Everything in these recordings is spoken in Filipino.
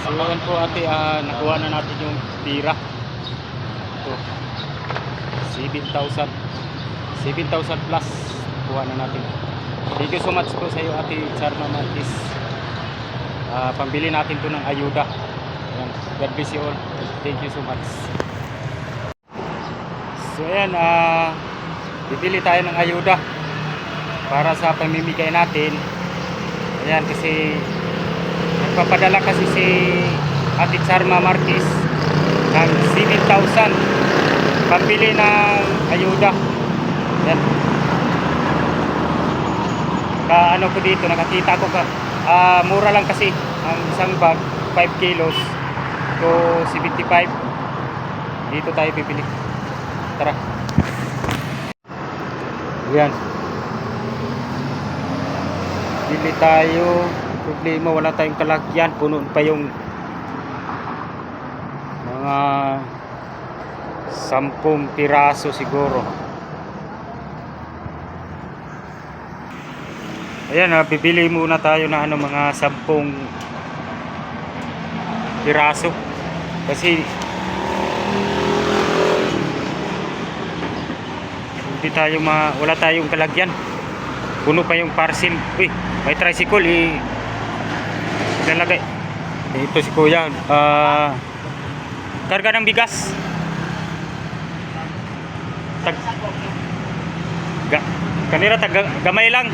So yan po ate, nakuha na natin yung tira. Ito, 7,000. 7,000 plus. Kuha na natin. Thank you so much po sa iyo ate Charma Marquez. Pambili natin to ng ayuda. Ayan. God bless you all. Thank you so much. So ayan, bibili tayo ng ayuda para sa pamimigay natin. Ayan, kasi nagpapadala kasi si Ate Charma Marquez ng 7,000 pambili ng ayuda. Ayan. Ano ko dito, nakakita ko mura lang kasi ang isang bag, 5 kilos to 75. Dito tayo bibili. Tara. Ayan. Bili tayo. Problema, wala tayong kalagyan. Puno pa yung mga 10 piraso siguro. Ayan, bibili muna tayo na mga 10 piraso. Kasi hindi tayo wala tayong kalagyan. Puno pa yung parcel. Uy, may tricycle ilalagay. Ito si kuya, karga ng bigas. Kanira gamay lang.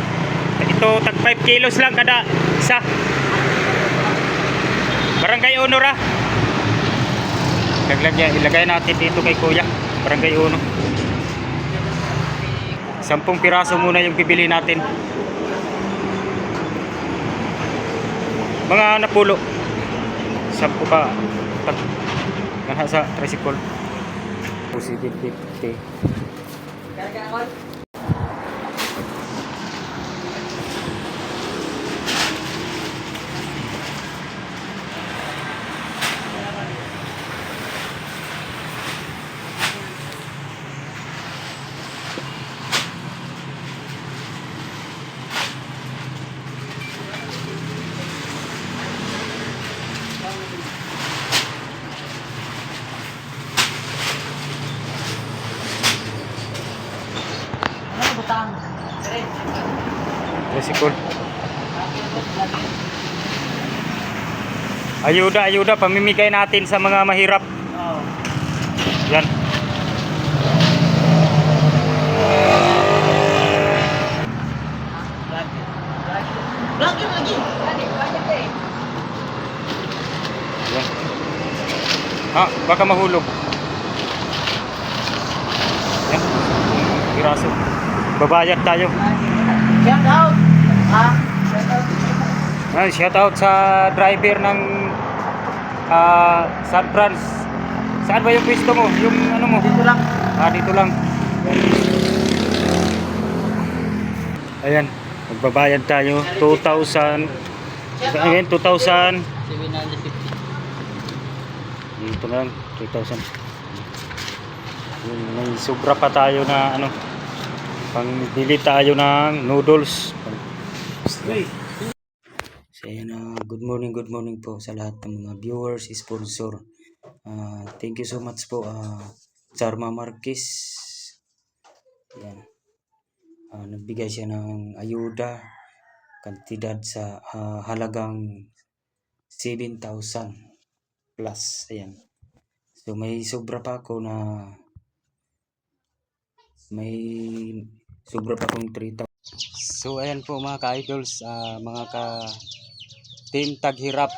Ito tag 5 kilos lang kada isa. Barangay Honor ilagay natin dito kay kuya. Barangay Honor. 10 piraso muna yung bibili natin. Mga napulo. 10 pa. Sa tricycle. 750. Tricycle. Ayuda, pamimigay natin sa mga mahirap. Yan. Yan. Baka mahulog. Yan. Piraso. Babayad tayo. Shout out. Shout out sa driver ng San Franz. Saan ba yung pwesto mo? Yung ano mo? Dito lang. Dito lang. Ayan, magbabayad tayo 2,000. Ayan, 2,000. 750. Dito lang, 2,000. May sobra pa tayo na pangbili tayo ng noodles. So ayan, good morning po sa lahat ng mga viewers, sponsor. Thank you so much po, Charma Marquez. Ayan. Nagbigay siya ng ayuda, kantidad sa halagang 7,000 plus. Ayan. So may sobra pa ako sobra pa akong 3,000. So ayan po mga ka-idols, mga ka-team taghirap.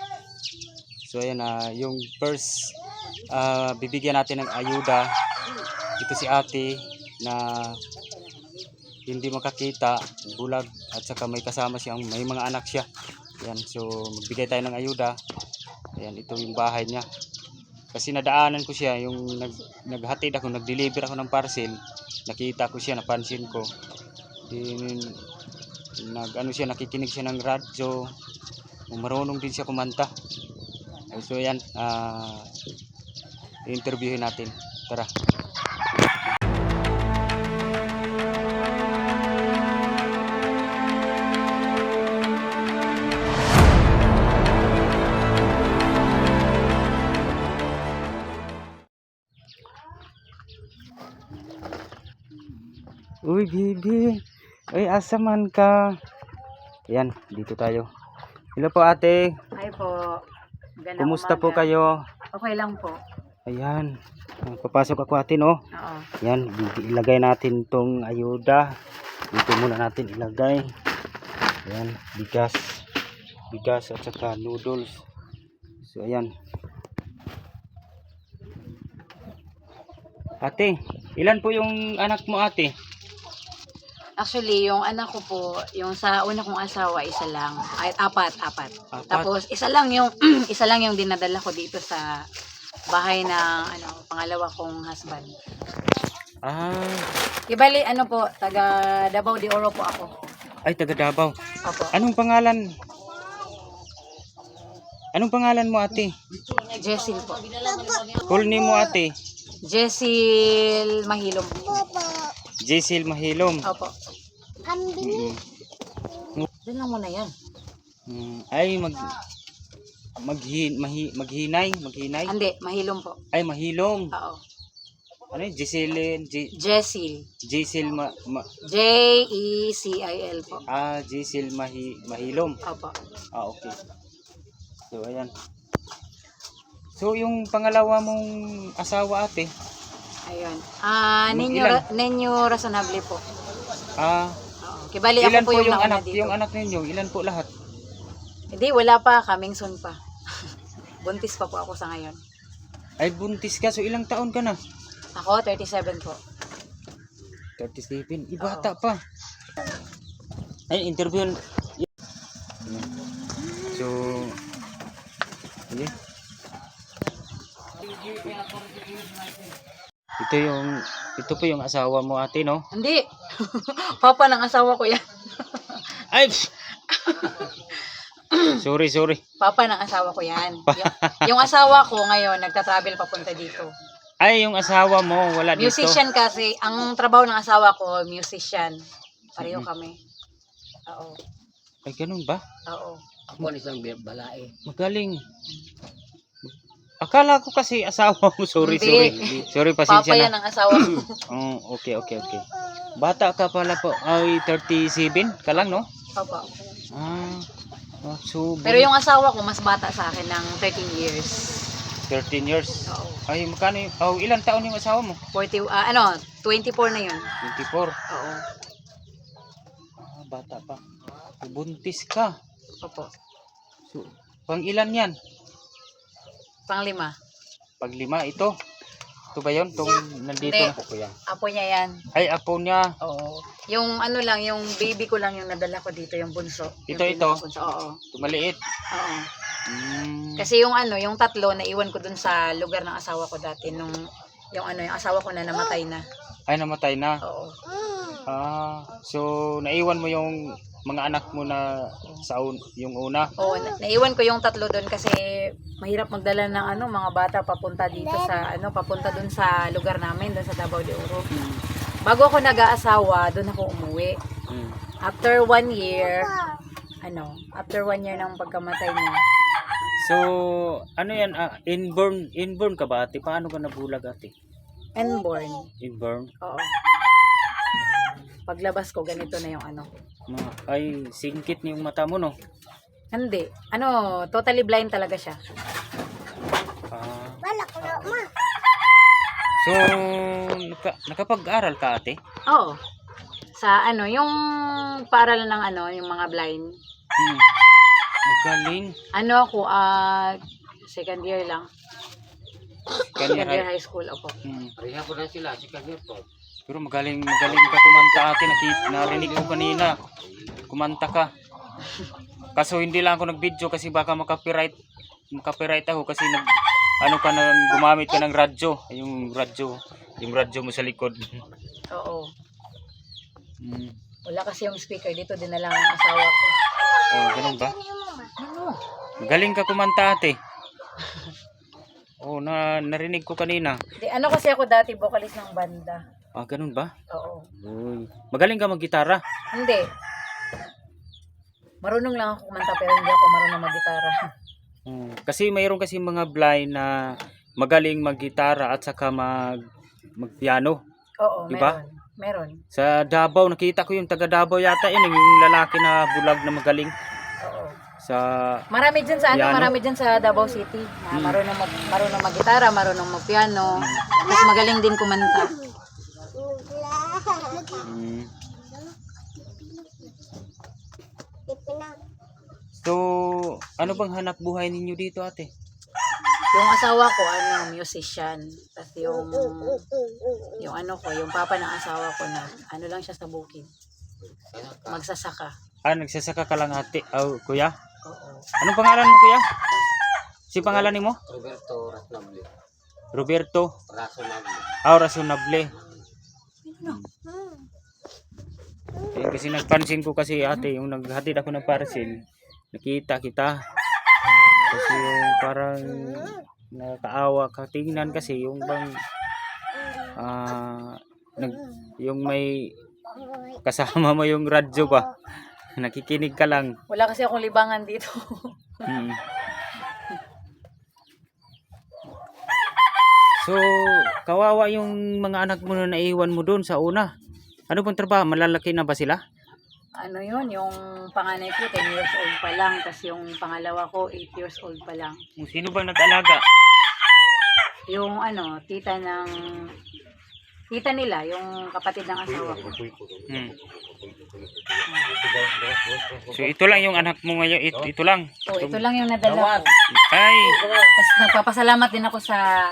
So ayan, yung first bibigyan natin ng ayuda. Ito si ate na hindi makakita, bulag, at saka may kasama siyang, may mga anak siya. Ayan, so magbigay tayo ng ayuda. Ayan, ito yung bahay niya. Kasi nadaanan ko siya, yung naghatid ako, nag-deliver ako ng parcel. Nakita ko siya, napansin ko. Nakikinig siya ng radyo. Marunong din siya kumanta. So yan, interviewin natin. Tara. Uy, baby. Uy, asa man ka? Ayan, dito tayo. Hello po ate. Hi po. Magandang Kumusta po umaga. kayo? Okay lang po. Ayan. Papasok ako ate, no? Oo. Ayan, ilagay natin tong ayuda. Dito muna natin ilagay. Ayan, bigas. Bigas at saka noodles. So, ayan. Ate, ilan po yung anak mo ate? Actually, yung anak ko po, yung sa una kong asawa, isa lang. Ay, apat. Apat. Tapos, isa lang yung, isa lang yung dinadala ko dito sa bahay ng, pangalawa kong husband. Ah, Ibali, po, taga Davao de Oro po ako. ay taga Davao. Opo. Anong pangalan? Anong pangalan mo ate? Jessil po. Full name mo ate? Jessil Mahilom. Jaisil Mahilom. Opo. Mm. Doon lang muna yan. Ay maghinay. Hindi, Mahilom po. Ay Mahilom. Oo. Ano yun? Jessil Jessil. Jaisil Jecil po. Jaisil Mahilom. Opo. Okay. So ayan. So yung pangalawa mong asawa ate? Ayun. Ilan? Nenyo Razonable po. Ah, Oo. Kibali ako ilan po po yung yung nauna anak? dito. Yung anak ninyo, ilan po lahat? Hindi, wala pa. Coming soon pa. Buntis pa po ako sa ngayon. Ay buntis ka, so ilang taon ka na? Ako, 37 po. 37. Ibata pa. Ay, interview. So, okay. Ito po yung asawa mo ate, no? Hindi. Papa ng asawa ko yan. Ay! sorry. Papa ng asawa ko yan. Yung asawa ko ngayon, nagta-travel papunta dito. Ay, yung asawa mo, wala dito. Musician kasi. Ang trabaho ng asawa ko, musician. Pareho kami. Oo. Ay, ganun ba? Oo. Ako ang isang balae. Magaling. Akala ko kasi asawa mo. Sorry. Hindi. Sorry, Papa pasensya yan na. ang asawa ko. Okay. Bata ka pala po. Ay, 37 ka lang, no? Papa. So, Pero yung asawa ko, mas bata sa akin ng 13 years. 13 years. Oo. Ay, magkano yung, ilang taon yung asawa mo? 24 na yun. 24. Oo. Bata pa. So, buntis ka. Opo. So, pang ilan yan? Pang-5. Pag 5, ito. Ito ba yun? Itong nandito Hindi. na po yan. Apo niya yan. Ay, apo niya. Oo. Yung yung baby ko lang yung nadala ko dito, yung bunso. Ito. Yung pinakabunso. Oo. Ito maliit. Oo. Mm. Kasi yung tatlo, naiwan ko dun sa lugar ng asawa ko dati. Yung asawa ko na namatay na. Ay, namatay na. Oo. So, naiwan mo yung mga anak mo na yung una. Oo, naiwan ko yung tatlo doon kasi mahirap magdala ng mga bata papunta dito papunta doon sa lugar namin, doon sa Davao de Oro. Bago ako nag-aasawa, doon ako umuwi. Mm. After 1 year, after 1 year ng pagkamatay niya. So, ano yan? Inborn ka ba ate? Paano ka nabulag ate? Unborn. Inborn? Oo. Paglabas ko, ganito na yung Ay, singkit niyo yung mata mo, no? Hindi. Totally blind talaga siya. So, nakapag-aral ka ate? Oo. Sa yung paaralan ng yung mga blind. Magaling. Ako, second year lang. Second year high school ako. Pareha po na sila, si Kanyo po. Pero magaling ka kumanta ate. Narinig ko kanina. Kumanta ka. Kaso hindi lang ako nag-video kasi baka makapiright ako kasi gumamit ka ng radyo. Yung radyo mo sa likod. Oo. Wala kasi yung speaker dito, dinala ng asawa ko. Oh, ganun ba? Galing ka kumanta ate. Narinig ko kanina. Kasi ako dati vocalist ng banda. Ganun ba? Oo. Uy. Magaling ka mag-gitara. Hindi. Marunong lang ako kumanta pero hindi ako marunong mag-gitara. Kasi mayroon kasi mga blind na magaling mag-gitara at saka mag-piano. Oo, Diba? meron. Meron. Sa Davao, nakita ko yung taga Davao yata yun, yung lalaki na bulag na magaling. Oo. Sa Marami dyan sa Piano? marami dyan sa Davao City. Marunong mag-gitara, marunong mag-piano. Mas magaling din kumanta. Mm. So, ano bang hanap buhay ninyo dito, ate? Yung asawa ko, musician. Tapos yung ano ko, yung papa ng asawa ko na, ano lang siya sa bukid. Magsasaka. Nagsasaka ka lang, ate. Oh, kuya? Oo. Anong pangalan mo, kuya? Si pangalan mo? Roberto Rasnable. Roberto. Rasonable. Razonable. Kasi nagpansin ko kasi, ate, yung naghatid ako ng parcel, nakita kita. Kasi yung parang nakakaawa ka tingnan kasi yung bang yung may kasama mo yung radyo ba, nakikinig ka lang. Wala kasi akong libangan dito. Mm. So kawawa yung mga anak mo na naiwan mo doon sa una. Ano pong trabaho, malalaki na ba sila? Ano yun, yung panganay ko 10 years old pa lang, tapos yung pangalawa ko 8 years old pa lang. Sino bang nag-alaga? Yung tita nila, yung kapatid ng asawa ko. Hmm. So ito lang yung anak mo ngayon, ito lang. Oh, ito lang yung nadala ko. Ay, Tapos nagpapasalamat din ako sa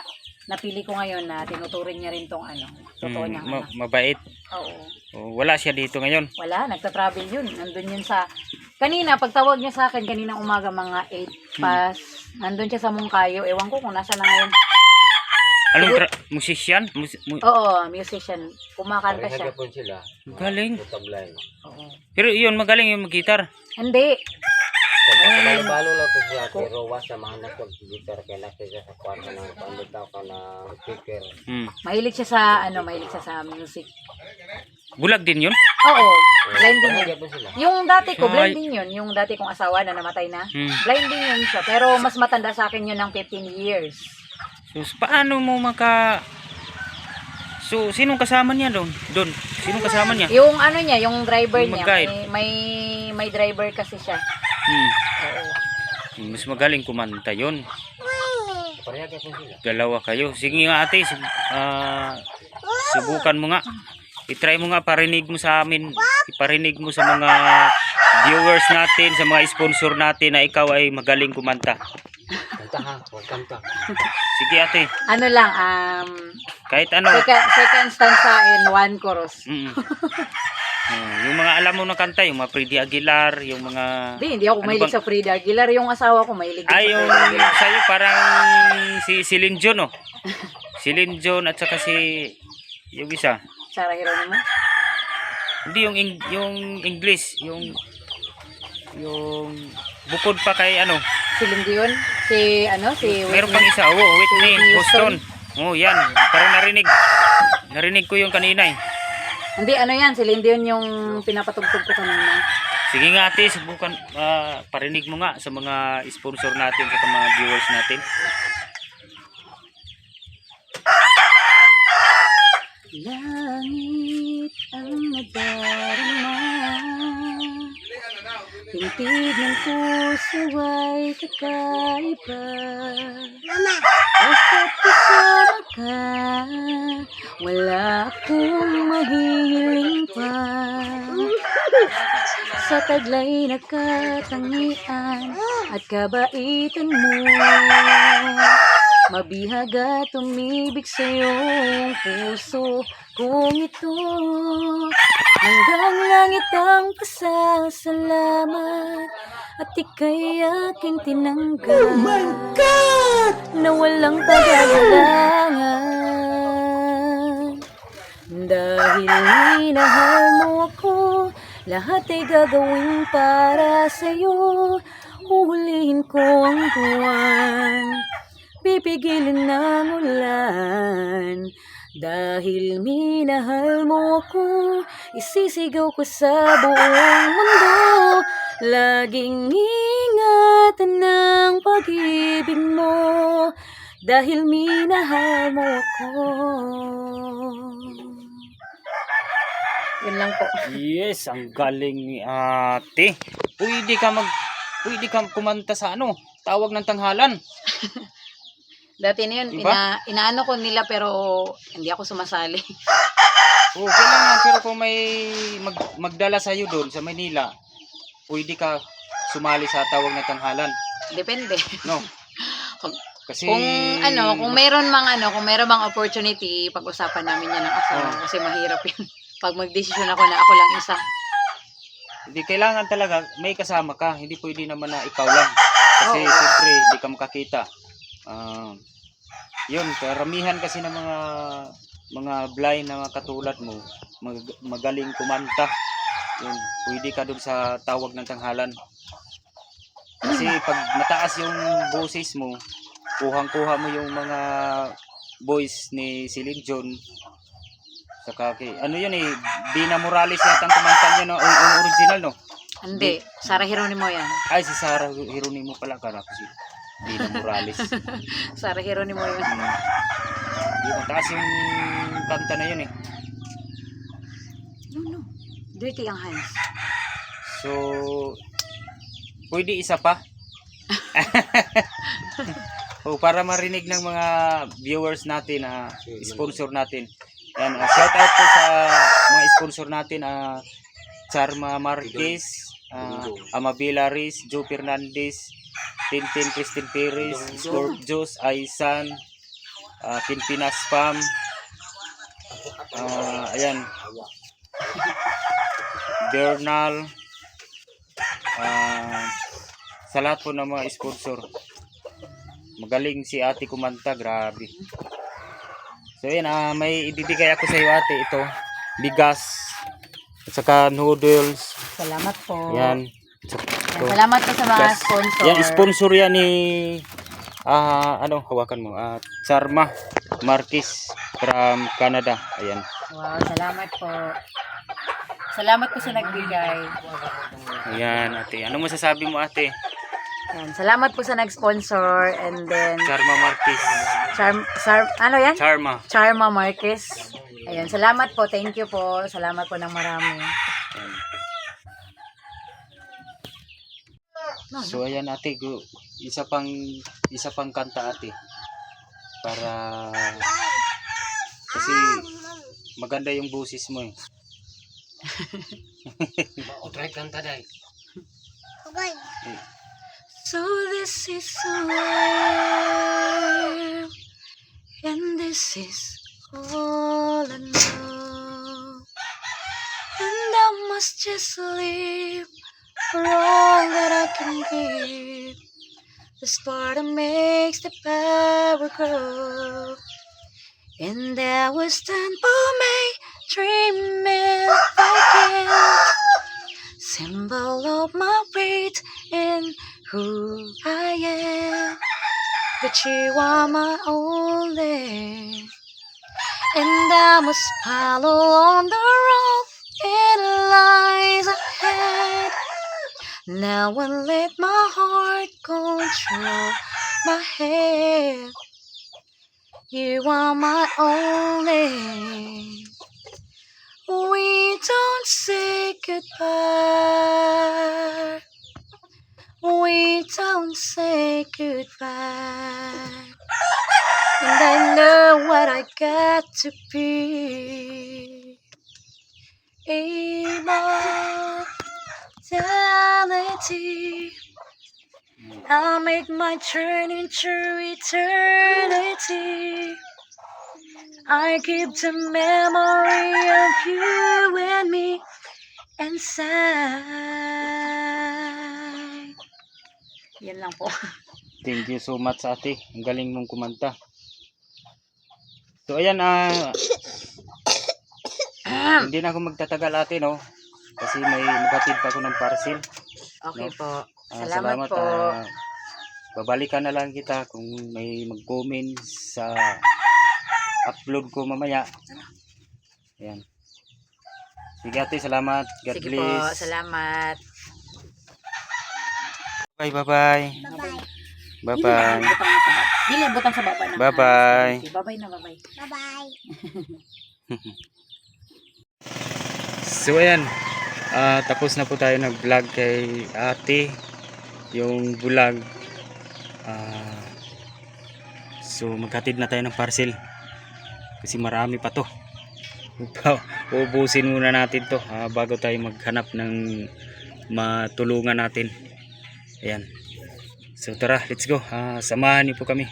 napili ko ngayon na tinuturing niya rin tong totoo niyang anak. mabait. Oo. Oh, wala siya dito ngayon. Wala, nagta-travel yun. Nandun yun kanina, pagtawag niya sa akin, kanina umaga mga 8 pas, nandun siya sa Mungkayo. Ewan ko kung nasa na ngayon. Anong musician? Oo, musician. Kumakanta siya. Parehagya po sila. Galing. Tablay. Oo. Pero yun, magaling yung mag-gitar. Hindi. Balo lang po siya, pero wasa mahanap ko gitar kay nasa siya sa kwarto ng panditaw ka na speaker. Mahilig siya sa music. Bulag din yun? Oo, blind din yun. Parehagya po sila. Yung dati ko, blind din yun. Yung dati kong asawa na namatay na. Blind din yun siya. Pero mas matanda sa akin yun ng 15 years. So, paano mo So, sinong kasama niya doon? Sinong kasama niya? Yung niya, yung driver Yung niya. mag-guide. May driver kasi siya. Oo. Mas magaling kumanta yun. Parehagya po sila. Dalawa kayo. Sige nga ate, subukan mo nga. I-try mo nga, parinig mo sa amin. Iparinig mo sa mga viewers natin, sa mga sponsor natin na ikaw ay magaling kumanta. Kanta ha, huwag kanta. Sige ate. Ano lang, Kahit ano. second stanza in one chorus. Yung mga alam mo na kanta, yung mga Freddy Aguilar, yung mga... Hindi ako mahilig sa Frida Aguilar. Yung asawa ko mahilig din sa yung Frida Aguilar. sa'yo parang si Celine Dion, oh. Celine Dion at saka yung isa. Sarah Geronimo? Hindi, yung English, yung bukod pa kay Celine Dion? Si meron Whitney. pang isa, Whitney Whitney Houston. Oh, yan. Parang narinig ko yung kanina eh. Hindi, yan, Celine Dion yung pinapatugtog ko kanina. Sige nga ate, subukan, parinig mo nga sa mga sponsor natin, sa mga viewers natin. Langit ang nadarama, tintig ng puso ay kakaiba. Basta't kasama ka, wala akong mahihiling pa. Sa taglay na katangian at kabaitan mo, mabihag at umibig sa iyong puso kung ito. Hanggang langit ang pasasalamat at ika'y aking tinanggap. Oh my God! Na walang pag-aalangan. Dahil minahal mo ako, lahat ay gagawin para sa'yo. Uhulihin ko ang buwan, pipigilin ng ulan. Dahil minahal mo ako, isisigaw ko sa buong mundo. Laging ingatan ng pag-ibig mo, dahil minahal mo ako. Yun lang po. Yes, ang galing ni ate. Pwede ka kumanta sa ano, tawag ng tanghalan. Dati na yun, Diba? inaano ko nila pero hindi ako sumasali. Oo, kailangan, pero kung may magdala sa'yo doon sa Manila, pwede ka sumali sa tawag ng tanghalan. Depende. No? Kung- Kasi, kung meron mang opportunity, pag-usapan namin yan ng asawa ko kasi mahirap yun. Pag magdesisyon ako na ako lang isa. hindi kailangan talaga, may kasama ka. Hindi pwede naman na ikaw lang. Kasi, Oo. siyempre, hindi ka makakita. Yun, karamihan kasi ng mga blind na mga katulad mo, magaling kumanta. Yun, pwede ka doon sa tawag ng tanghalan. Kasi pag mataas yung boses mo, kuhang-kuha mo yung mga voice ni Celine Dion. Saka ano yun eh, Dina Morales yata ang kumanta niya, no? Yung original, no? Hindi, Sarah Geronimo yan. Ay, si Sarah Geronimo pala, kala ko si Dina Morales. Sarah Geronimo yan. Yung mataas yung kanta na yun eh. No. Dirty ang hands. So, pwede isa pa. Para marinig ng mga viewers natin, sponsor natin. Yan, shout out po sa mga sponsor natin, Charma Marquez, Amabila Riz, Joe Fernandez, Tintin Christine Perez, Scorpios, Aisan, Pinpinas Spam, ayan, Bernal, sa lahat po ng mga sponsor. Magaling si ate kumanta, grabe. So yan, may ibibigay ako sa iyo ate, ito, bigas, at saka noodles. Salamat po. Yan. Yan, salamat po sa mga Bigas. sponsor. Yan, sponsor yan ni, hawakan mo, Charma Marquez from Canada. Ayan. Wow, salamat po. Salamat po sa nagbigay. Ayan, ate. Ano masasabi mo, ate? Yan, salamat po sa nag-sponsor and then Charma Marquez. ano yan? Charma. Marquez. Ayan, salamat po. Thank you po. Salamat po ng marami. Ayan. So ayan ate, isa pang kanta ate. Para kasi maganda yung boses mo eh. Try kanta dai. So this is who I am, and this is all I know, and I must just live for all that I can give. The spark that makes the power grow, and I will stand for me, dreaming again. Symbol of my faith in who I am, but you are my only, and I must follow on the road it lies ahead. Now I let my heart control my head. You are my only. We don't say goodbye. We don't say goodbye. And I know what I got to be. Immortality. I'll make my journey through eternity. I keep the memory of you and me inside. Yan lang po. Thank you so much ate. Ang galing mong kumanta. So ayan, hindi na ako magtatagal ate, no? Kasi may maghatid pa ako ng parcel. Okay No? po. Salamat po. Babalikan na lang kita kung may mag-comment sa upload ko mamaya. Ayan. Sige ate, salamat. God Sige bless. po. Salamat. Bye-bye. Bye-bye. Dili, butang sa baba na. Bye-bye. Bye-bye na, bye-bye. Bye-bye. So ayan, tapos na po tayo nag-vlog kay ate, yung bulag. So maghatid na tayo ng parcel kasi marami pa to. Ubusin muna natin to bago tayo maghanap ng matulungan natin. Ayan. So tara, let's go. Samahan niyo po kami.